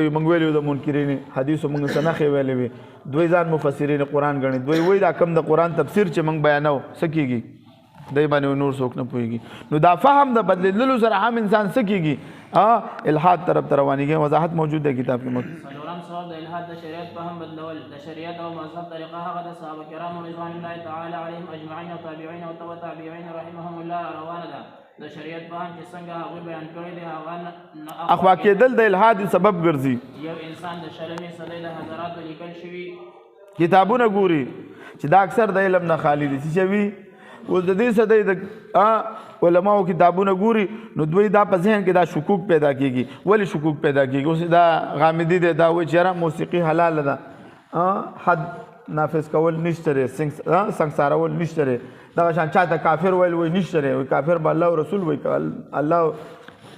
موږ ویلو د منکرین حدیث موږ سنخې ویلې وي دوی ځان مفسرین قرآن غني دوی وایي دا کم د قرآن تفسیر چې موږ بیانو سکیږي دای باندې نور څوک نه پوهیږي نو دا فهم د بدلېدلو سره هم انسان سکیږي الحاد طرف ته روانېږي وضاحت موجود ده کتاب کې څلورم سوال د الحاد د شریعت فهم بدلول د شریعت او مذهب طریقه هغه د صحابه کرامو رضوان الله تعالی علیهم اجمعین او تابعین او تبع تابعین رحمهم الله روانه ده د شریعت فهم چې څنګه هغه بیان کړی دی هغه اخوا کېدل د الحاد سبب ګرځي یو انسان د شرمې صدې د حضراتو لیکل شوي کتابونه ګوري چې دا اکثر د علم نه خالی دي چې وی اوس د دې صدې د علماو کتابونه ګوري نو دوی دا په ذهن کې دا شکوک پیدا کیږي ولی شکوک پیدا کیږي اوس دا غامدي دی دا وایي چې موسیقي حلال ده حد نافذ کول نشته لري سنگسارول نشته لري دا شان چاته کافر ویل وای نشته لري کافر به الله او رسول وای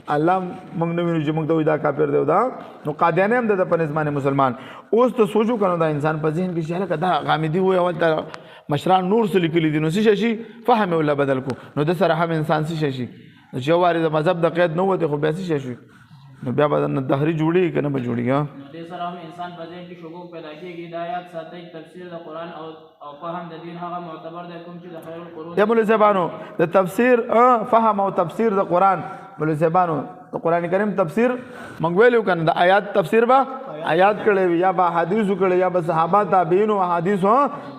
الله موږ نه وینو چې موږ ته دا کافر دی دا نو قادیان هم د په نسبانه مسلمان اوس ته سوچو کنه دا انسان په ذهن کې شاله کدا غامدي وای اول ته مشران نور څه لیکلي دي نو څه شي فهم ولا بدل کو نو د سره هم انسان څه شي چې واره د مذهب د قید نه وته خو بیا څه شي نو بیا بدن دهری جوړي کنه به جوړي د سره هم انسان په ذهن کې شکوک پیدا کیږي د آیات ساتي تفسیر د قران او فهم د دین هغه معتبر دی کوم چې د خیر القرون د مولوی زبانو د تفسیر فهم او تفسیر د قران مولوی زبانو د قران کریم تفسیر موږ ویلو کنه د آیات تفسیر با آیات کړي یا با حدیث کړي یا با صحابه تابعین او حدیث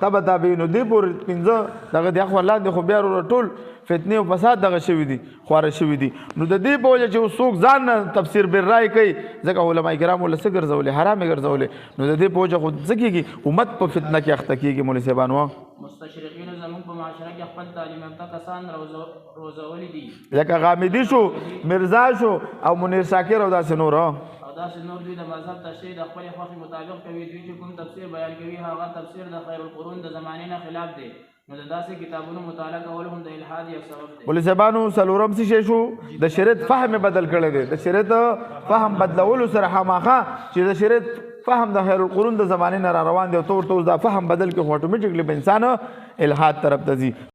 تبع تابعین دی پور پنځه دغه د خپل د خو بیا ټول فتنه او فساد دغه شوی دي خواره شوی دي نو د دې په وجه چې څوک ځان تفسیر بر رائے کوي ځکه علما کرام ول څه ګرځول حرام ګرځول نو د دې په وجه خو ځکه امت په فتنه کې اخته کیږي مولوی صاحبانو مستشرقین زمون په معاشره کې خپل تعلیم یافته کسان روزولي دي لکه غامدي شو مرزا شو او منیر شاکر او داسې نور دوی د مذهب تشریح د خپل خوښې مطابق کوي دوی چې کوم تفسیر بیان کوي هغه تفسیر د خیر القرون د زمانې نه خلاف دی نو د داسې کتابونو مطالعه کول هم د الحاد یو سبب دی مولوی صاحبانو څلورم څه شو د شریعت فهم بدل کړی دی د شریعت فهم بدلولو سره خامخا چې د شریعت فهم د خیر القرون د زمانې نه روان دی او دا فهم بدل کې اتوماتیکلی به انسان الحاد طرف ته ځي